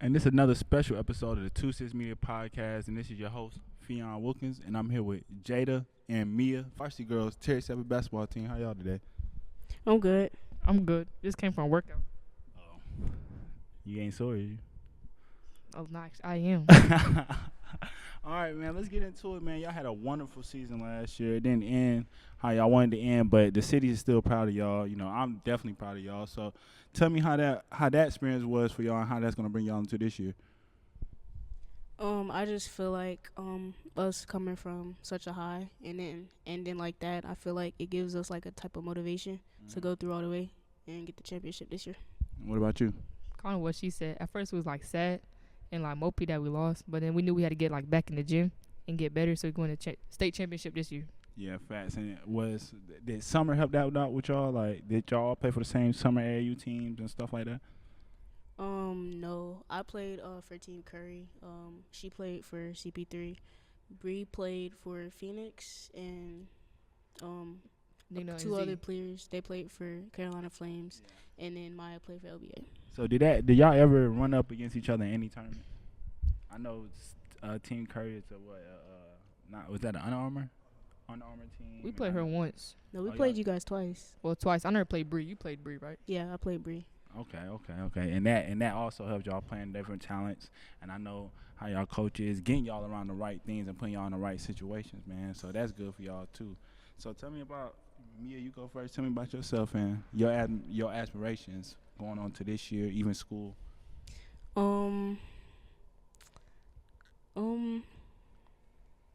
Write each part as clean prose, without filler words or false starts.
And this is another special episode of the 26media podcast, and this is your host, Fionn Wilkins, and I'm here with Jada and Mia, Varsity Girls, Terry 7 basketball team. How y'all today? I'm good. I'm good. Just came from a workout. Oh, you ain't sore, you? Oh, nice. I am. All right, man, let's get into it, man. Y'all had a wonderful season last year. It didn't end how y'all wanted to end, but the city is still proud of y'all. You know, I'm definitely proud of y'all. So tell me how that experience was for y'all and how that's going to bring y'all into this year. I just feel like us coming from such a high and then ending like that, I feel like it gives us like a type of motivation to go through all the way and get the championship this year. What about you? Kind of what she said. At first, it was like sad and like mopey that we lost, but then we knew we had to get like back in the gym and get better, so we're going to state championship this year. Yeah, facts. And did summer help that out with y'all? Like, did y'all play for the same summer AAU teams and stuff like that? No, I played for Team Curry. She played for CP3. Bree played for Phoenix, and two other players. They played for Carolina Flames, and then Maya played for LBA. So did y'all ever run up against each other in any tournament? I know Team Curry is was that an Under Armour team? We played her once. No, we played you guys twice. Well, twice. I never played Bree. You played Bree, right? Yeah, I played Bree. Okay. And that also helped y'all playing different talents. And I know how y'all coach is getting y'all around the right things and putting y'all in the right situations, man. So that's good for y'all too. So tell me about Mia. You go first. Tell me about yourself and your aspirations going on to this year, even school.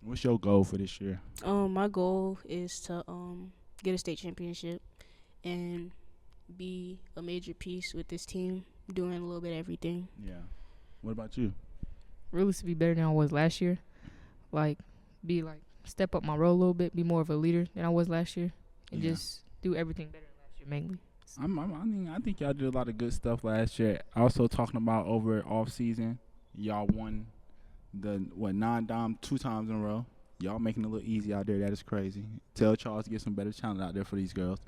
What's your goal for this year? My goal is to get a state championship and be a major piece with this team, doing a little bit of everything. Yeah. What about you? Really to be better than I was last year. Step up my role a little bit, be more of a leader than I was last year, and just do everything better than last year mainly. I think y'all did a lot of good stuff last year. Also talking about over off season, y'all won the non-dom 2 times in a row. Y'all making it a little easy out there. That is crazy. Tell Charles to get some better talent out there for these girls,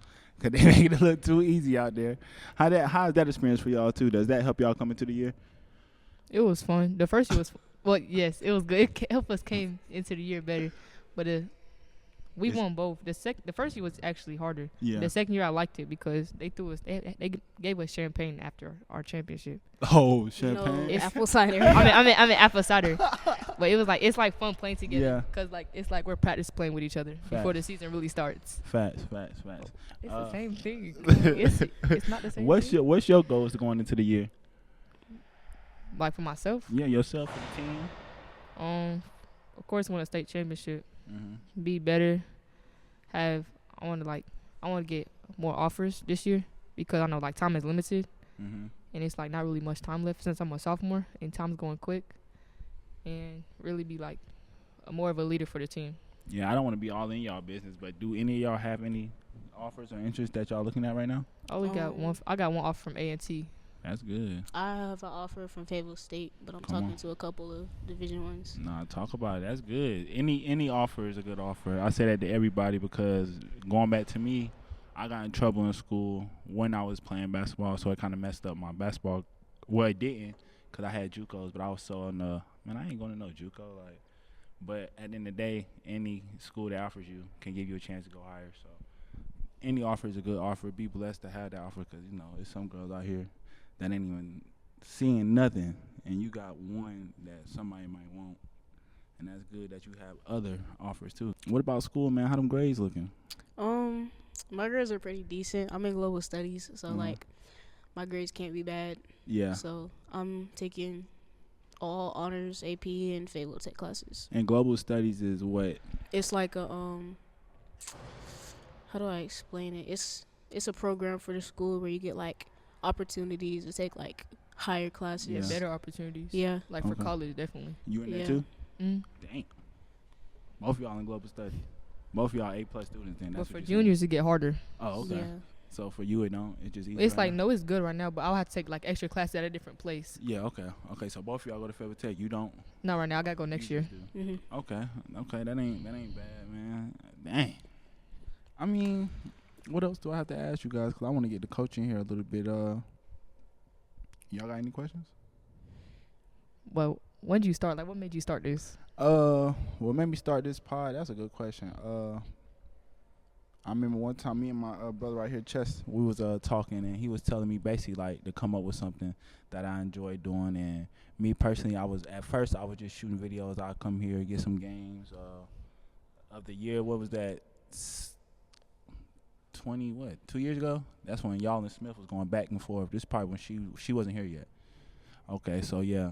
cause they make it a little too easy out there. How is that experience for y'all too? Does that help y'all come into the year? It was fun. The first year was well, yes, it was good. It helped us came into the year better, but we won both. The first year was actually harder. Yeah. The second year I liked it because they gave us champagne after our championship. Oh, champagne! No, apple cider. I mean apple cider. But it was like it's like fun playing together. Yeah. Cause like it's like we're practice playing with each other before the season really starts. Facts. It's the same thing. It's not the same. What's your goals going into the year? Like for myself? Yeah, yourself and the team. Of course, win a state championship. Mm-hmm. Be better. I want to get more offers this year because I know like time is limited, Mm-hmm. and it's like not really much time left since I'm a sophomore and time's going quick, and really be like more of a leader for the team. Yeah, I don't want to be all in y'all business, but do any of y'all have any offers or interest that y'all looking at right now? I got one offer from A&T. That's good. I have an offer from Fayetteville State, but I'm talking to a couple of Division ones. Nah, talk about it. That's good. Any offer is a good offer. I say that to everybody because going back to me, I got in trouble in school when I was playing basketball, so it kind of messed up my basketball. Well, it didn't because I had JUCOs, but I was so on the man. I ain't going to no JUCO but at the end of the day, any school that offers you can give you a chance to go higher. So any offer is a good offer. Be blessed to have that offer because there's some girls out here that ain't even seeing nothing, and you got one that somebody might want, and that's good that you have other offers too. What about school, man? How them grades looking? My grades are pretty decent. I'm in global studies, so like my grades can't be bad. Yeah. So I'm taking all honors, AP, and Fayetteville Tech classes. And global studies is what? It's like a how do I explain it? It's a program for the school where you get like opportunities to take like higher classes. Yeah, better opportunities. Yeah. Like for college, definitely. You in there Yeah. too? Mm. Dang. Both of y'all in global studies. Both of y'all A+ students then. But for juniors, it get harder. Oh, okay. Yeah. So for you, it don't. It just easy. It's right like, now? no, it's good right now, but I'll have to take like extra classes at a different place. Yeah, okay. So both of y'all go to Fayetteville Tech. You don't? Not right now. I got to go next year. Mm-hmm. Okay. That ain't bad, man. Dang. I mean, what else do I have to ask you guys? Because I want to get the coaching here a little bit. Y'all got any questions? Well, when did you start? Like, what made you start this? What made me start this pod? That's a good question. I remember one time me and my brother right here, Chess, we was talking, and he was telling me basically like to come up with something that I enjoy doing. And me personally, I was just shooting videos. I'd come here, get some games of the year. What was that? 2 years ago? That's when y'all and Smith was going back and forth. This is probably when she wasn't here yet. Okay, so yeah,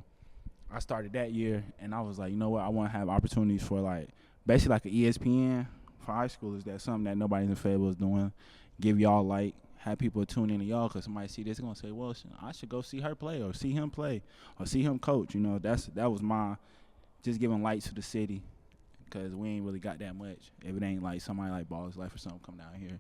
I started that year, and I was like, you know what? I want to have opportunities for like basically like an ESPN for high schoolers. That's something that nobody in the Fed was doing. Give y'all like have people tune in to y'all because somebody see this gonna say, well, I should go see her play or see him play or see him coach. You know, that was my just giving light to the city because we ain't really got that much. If it ain't like somebody like Ball's Life or something come down here,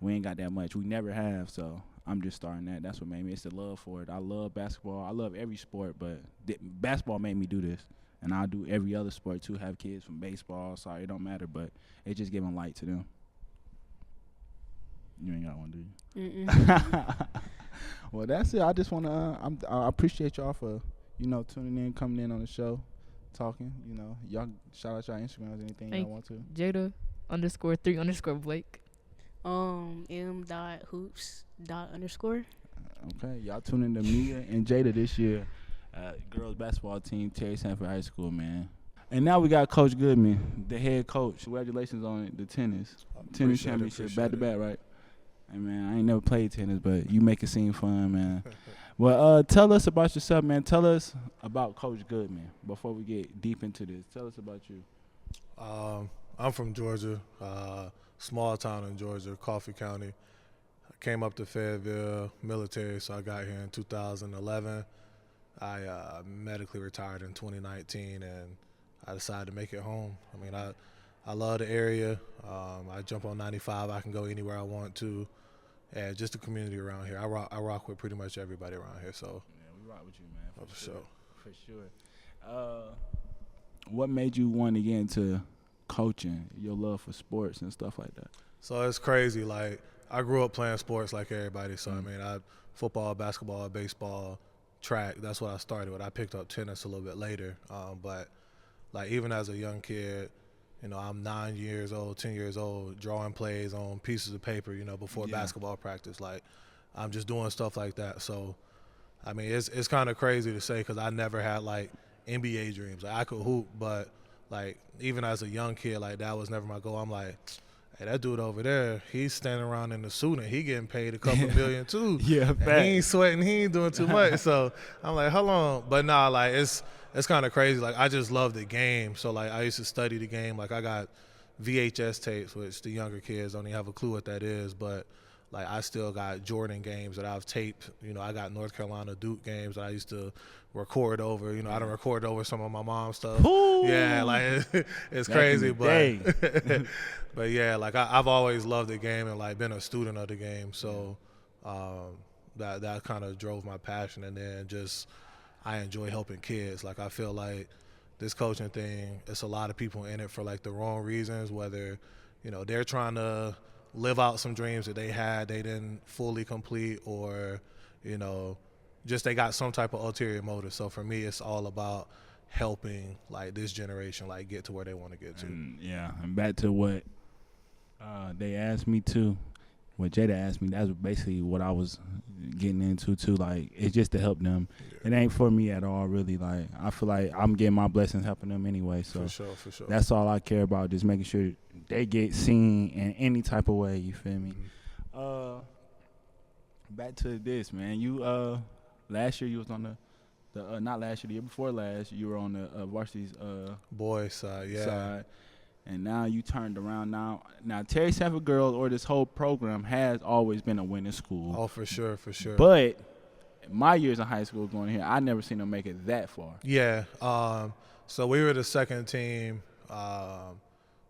we ain't got that much. We never have. So I'm just starting that. That's what made me. It's the love for it. I love basketball. I love every sport, but basketball made me do this. And I'll do every other sport too. Have kids from baseball. Sorry, it don't matter, but it's just giving light to them. You ain't got one, do you? Mm-mm. Well, that's it. I just want to. I appreciate y'all for tuning in, coming in on the show, talking. Y'all shout out y'all Instagrams, anything y'all want to. Jada_3_Blake. M.hoops._. Okay, y'all tune in to Mia and Jada this year. Girls basketball team, Terry Sanford High School, man. And now we got Coach Goodman, the head coach. Congratulations on the tennis championship, back to back, right? Hey man, I ain't never played tennis, but you make it seem fun, man. Well, tell us about yourself, man. Tell us about Coach Goodman before we get deep into this. Tell us about you. I'm from Georgia, small town in Georgia, Coffee County. I came up to Fayetteville military, so I got here in 2011. I medically retired in 2019, and I decided to make it home. I mean, I love the area. I jump on 95. I can go anywhere I want to. And just the community around here. I rock with pretty much everybody around here. So yeah, we rock with you, man. For sure. For sure. What made you want to get into coaching? Your love for sports and stuff like that. So it's crazy. Like I grew up playing sports like everybody. So I mean, football, basketball, baseball, track. That's what I started with. I picked up tennis a little bit later. But like even as a young kid, I'm 9 years old, 10 years old, drawing plays on pieces of paper, before basketball practice. Like, I'm just doing stuff like that. So, I mean, it's kind of crazy to say because I never had, like, NBA dreams. Like, I could hoop, but, like, even as a young kid, like, that was never my goal. I'm like, hey, that dude over there, he's standing around in the suit and he getting paid a couple million, too. Yeah, and he ain't sweating. He ain't doing too much. So, I'm like, hold on. But, nah, like, it's kind of crazy. Like, I just love the game. So, like, I used to study the game. Like, I got VHS tapes, which the younger kids don't even have a clue what that is. But, like, I still got Jordan games that I've taped. I got North Carolina Duke games that I used to record over. I done recorded over some of my mom's stuff. Ooh. Yeah, like, it's crazy. But, but, yeah, like, I've always loved the game and, like, been a student of the game. So, that kind of drove my passion. And then just – I enjoy helping kids. Like, I feel like this coaching thing, it's a lot of people in it for, like, the wrong reasons, whether, they're trying to live out some dreams that they had they didn't fully complete or, just they got some type of ulterior motive. So, for me, it's all about helping, like, this generation, like, get to where they want to get to. And back to what they asked me to. What Jada asked me, that's basically what I was getting into too. Like, it's just to help them. Yeah. It ain't for me at all, really. Like, I feel like I'm getting my blessings helping them anyway. So for sure. That's all I care about, just making sure they get seen in any type of way. You feel me? Mm-hmm. Back to this, man. You last year you was on the not last year, the year before last, you were on the varsity's boys side. And now you turned around. Now Terry Sanford Girls or this whole program has always been a winning school. Oh, for sure. But my years in high school going here, I never seen them make it that far. Yeah. So we were the second team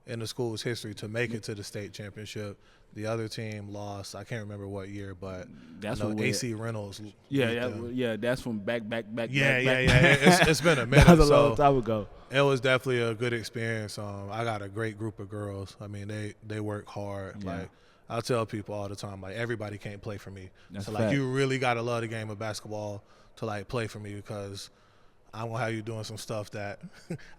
in the school's history to make it to the state championship. The other team lost. I can't remember what year, but that's what AC Reynolds. Yeah. That's from back. Yeah. It's been a minute. That was a long time ago. It was definitely a good experience. I got a great group of girls. I mean, they work hard. Yeah. Like, I tell people all the time, like, everybody can't play for me. That's so, like, you really got to love the game of basketball to, like, play for me because I'm gonna have you doing some stuff that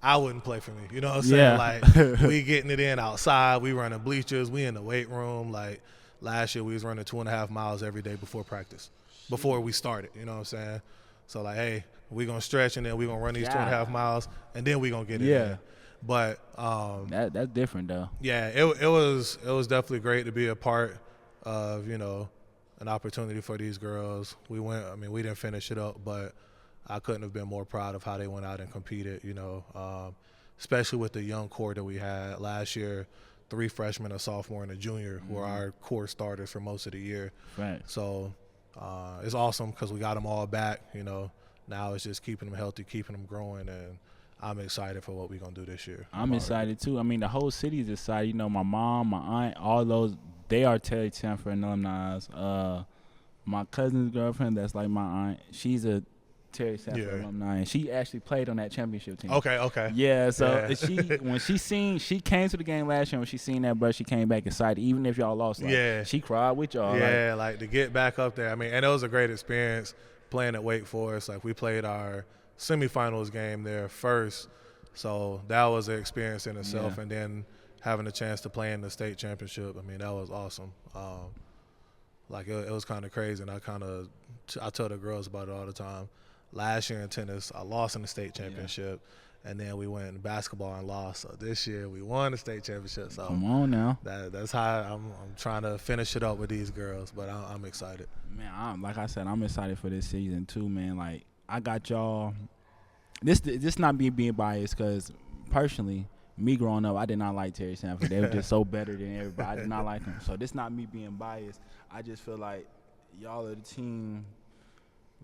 I wouldn't play for me. You know what I'm saying? Like we getting it in outside. We running bleachers. We in the weight room. Like last year, we was running 2.5 miles every day before practice, before we started. You know what I'm saying? So like, hey, we gonna stretch and then we gonna run these 2.5 miles and then we gonna get it in. But that's different though. Yeah, it was definitely great to be a part of, you know, an opportunity for these girls. We didn't finish it up, but I couldn't have been more proud of how they went out and competed, you know, especially with the young core that we had last year. 3 freshmen, a sophomore, and a junior were our core starters for most of the year. Right. So it's awesome because we got them all back, you know. Now it's just keeping them healthy, keeping them growing, and I'm excited for what we're going to do this year. I'm excited too. I mean, the whole city is excited. You know, my mom, my aunt, all those, they are Terry Sanford alumni. My cousin's girlfriend, that's like my aunt, she's a Terry Sanford alumni, and she actually played on that championship team. Okay. Yeah, so she came to the game last year, when she seen that, but she came back excited, even if y'all lost. Like, she cried with y'all. Yeah, like to get back up there. I mean, and it was a great experience playing at Wake Forest. Like we played our semifinals game there first, so that was an experience in itself. And then having a chance to play in the state championship, I mean, that was awesome. Like it was kind of crazy, and I tell the girls about it all the time. Last year in tennis, I lost in the state championship, and then we went in basketball and lost. So this year we won the state championship. So come on now. That's how I'm trying to finish it up with these girls, but I'm excited. Man, like I said, I'm excited for this season too, man. Like I got y'all. This not me being biased, because personally, me growing up, I did not like Terry Sanford. They were just so better than everybody. I did not like them. So this not me being biased. I just feel like y'all are the team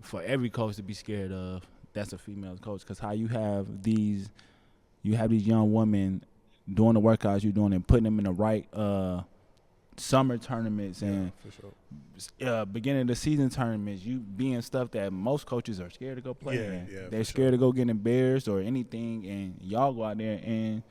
for every coach to be scared of. That's a female coach, because how you have these young women doing the workouts you're doing and putting them in the right summer tournaments and beginning of the season tournaments, you being stuff that most coaches are scared to go play in. They're scared to go get embarrassed or anything, and y'all go out there and,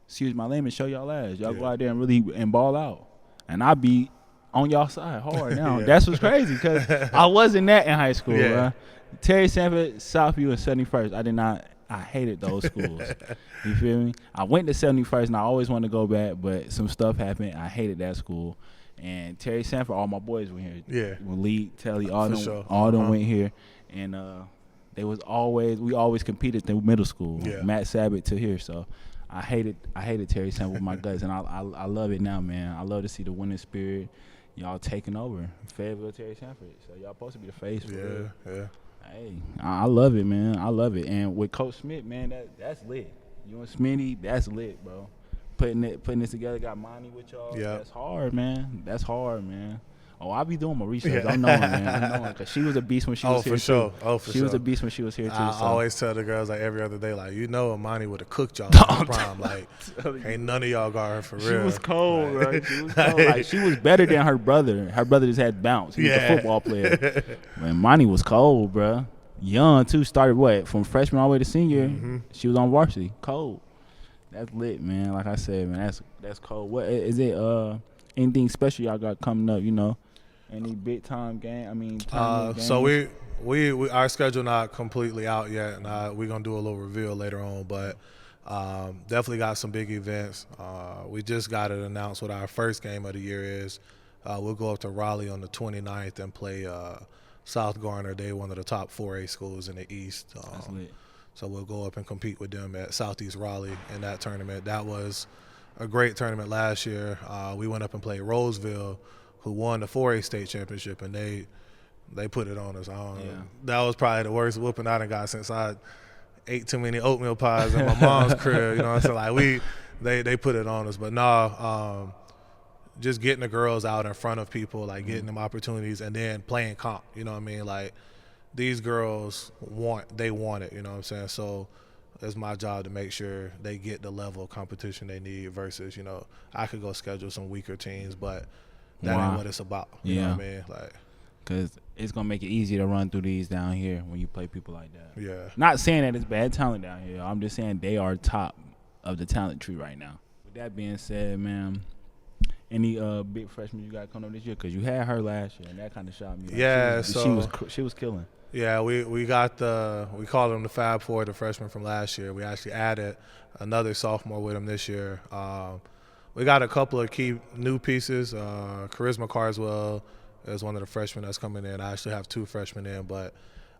excuse my language, show y'all ass. Y'all go out there and really ball out. And I be on y'all side hard now. That's what's crazy, because I wasn't that in high school. Terry Sanford, Southview, and 71st, I hated those schools. You feel me? I went to 71st, and I always wanted to go back, but some stuff happened. I hated that school. And Terry Sanford, all my boys went here. Yeah. Malik, Telly, all them went here. And we always competed in middle school. Matt Sabbath to here. So I hated Terry Sanford with my guts, and I love it now, man. I love to see the winning spirit. Y'all taking over. Fayetteville, Terry Sanford. So y'all supposed to be the face for real. Yeah. Hey, I love it, man. I love it. And with Coach Smith, man, that's lit. You and Smitty, that's lit, bro. Putting this together, got Monty with y'all. Yeah. That's hard, man. Oh, I be doing my research. I know her, man. I know her, because she was a beast when she was here, too. She was a beast when she was here, too. I always tell the girls, like, every other day, like, you know, Amani would have cooked y'all in the prime. Like, ain't none of y'all got her for real. She was cold, right? She was cold. Like, she was better than her brother. Her brother just had bounce. He was a football player. Man, Monty was cold, bro. Young, too. Started, from freshman all the way to senior. Mm-hmm. She was on varsity. Cold. That's lit, man. Like I said, man, that's cold. What is it? Anything special y'all got coming up? You know, any big time game? I mean, so we our schedule not completely out yet, and we're gonna do a little reveal later on. But definitely got some big events. We just got it announced what our first game of the year is. We'll go up to Raleigh on the 29th and play South Garner. They're one of the top 4A schools in the East. That's lit. So we'll go up and compete with them at Southeast Raleigh in that tournament. That was a great tournament last year. We went up and played Roseville, who won the 4A state championship, and they put it on us. That was probably the worst whooping I done got since I ate too many oatmeal pies in my mom's crib. You know what I'm saying? Like they put it on us. But just getting the girls out in front of people, like getting them opportunities, and then playing comp. You know what I mean? Like, these girls want it, you know what I'm saying? So it's my job to make sure they get the level of competition they need versus, you know, I could go schedule some weaker teams, but that ain't what it's about. You know what I mean? Like, because it's going to make it easier to run through these down here when you play people like that. Yeah. Not saying that it's bad talent down here. I'm just saying they are top of the talent tree right now. With that being said, man, any big freshmen you got coming up this year? Because you had her last year, and that kind of shocked me. Like, yeah, she was killing. Yeah, we called him the Fab Four, the freshman from last year. We actually added another sophomore with him this year. We got a couple of key new pieces. Charisma Carswell is one of the freshmen that's coming in. I actually have 2 freshmen in, but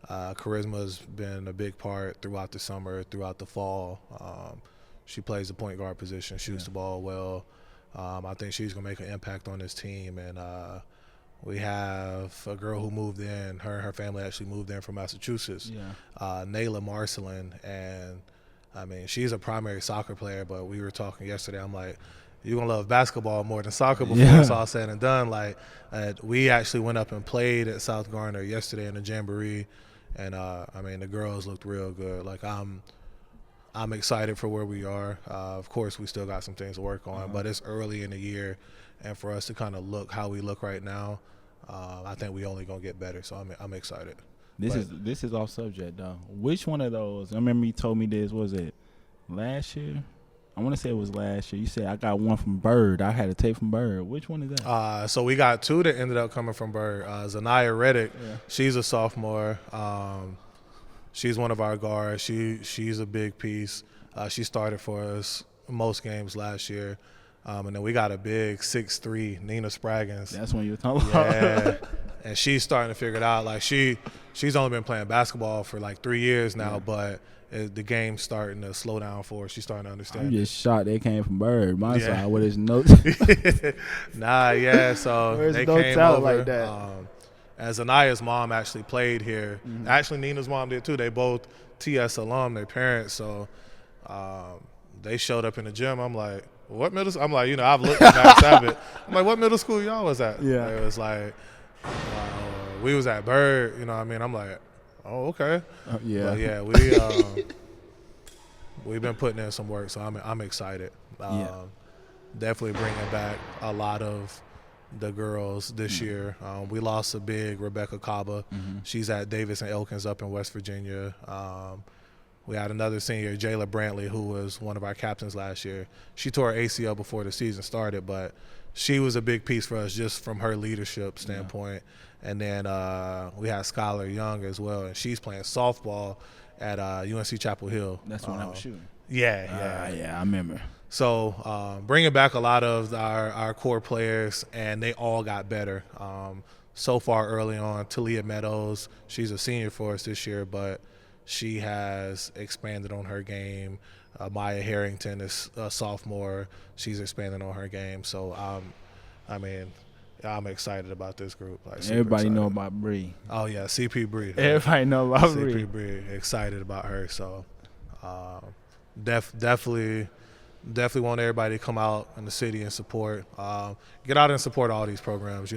Charisma's been a big part throughout the summer, throughout the fall. She plays the point guard position, shoots the ball well. I think she's going to make an impact on this team. And we have a girl who moved in. Her and her family actually moved in from Massachusetts, Nayla Marcelin. And, I mean, she's a primary soccer player, but we were talking yesterday. I'm like, you're going to love basketball more than soccer before it's all said and done. Like, we actually went up and played at South Garner yesterday in the Jamboree. And, I mean, the girls looked real good. Like, I'm excited for where we are. Of course, we still got some things to work on, but it's early in the year. And for us to kind of look how we look right now, I think we only going to get better. So I'm excited. This is off subject, though. Which one of those? I remember you told me this. Was it last year? I want to say it was last year. You said I got one from Bird. I had to take from Bird. Which one is that? So we got 2 that ended up coming from Bird. Zanaya Reddick, she's a sophomore. She's one of our guards. She's a big piece. She started for us most games last year. And then we got a big 6'3", Nina Spraggins. That's when you were talking about. Yeah. And she's starting to figure it out. Like, she's only been playing basketball for like 3 years now, but the game's starting to slow down for her. She's starting to understand. I'm just shocked they came from Bird. My side with his notes. So Where's they no came talent over. like that? And Zanaya's mom actually played here. Actually, Nina's mom did too. They both TS alum, their parents. So they showed up in the gym. I'm like, what middle school? I'm like, I've looked at Max Abbott. I'm like, what middle school y'all was at? Yeah. It was like, we was at Bird, you know what I mean? I'm like, oh, okay. But yeah, we've been putting in some work, so I'm excited. Definitely bringing back a lot of the girls this year. We lost a big Rebecca Kaba. She's at Davis and Elkins up in West Virginia. We had another senior, Jayla Brantley, who was one of our captains last year. She tore her ACL before the season started, but she was a big piece for us just from her leadership standpoint. And then we had Skylar Young as well, and she's playing softball at UNC Chapel Hill. That's when I was shooting. Yeah, I remember. So bringing back a lot of our core players, and they all got better. So far early on, Talia Meadows, she's a senior for us this year, but she has expanded on her game. Maya Harrington is a sophomore. She's expanding on her game. So, I'm excited about this group. Like, everybody know about Bree. Oh, yeah, CP Bree. Everybody know about Bree. CP Bree, excited about her. So, definitely want everybody to come out in the city and support. Get out and support all these programs,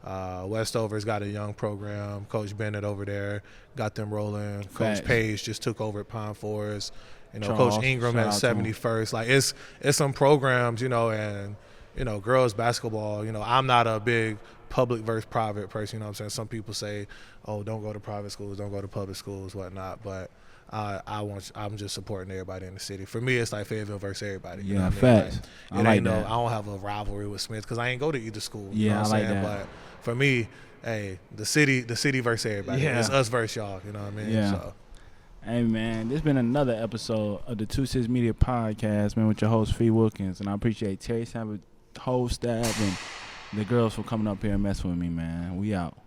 Westover's got a young program. Coach Bennett over there got them rolling. Coach Page just took over at Pine Forest. Coach Ingram at 71st. Like, it's some programs, and girls basketball. I'm not a big public versus private person. You know what I'm saying? Some people say, "Oh, don't go to private schools, don't go to public schools, whatnot." But I'm just supporting everybody in the city. For me, it's like Fayetteville versus everybody. Yeah, facts. I don't have a rivalry with Smith because I ain't go to either school. Yeah, you know what I I'm like saying? that. But for me, hey, the city versus everybody. Yeah. It's us versus y'all. You know what I mean? Yeah. So. Hey, man, this been another episode of the 26media podcast, man, with your host, Fee Wilkins. And I appreciate Terry Sanford, whole staff, and the girls for coming up here and messing with me, man. We out.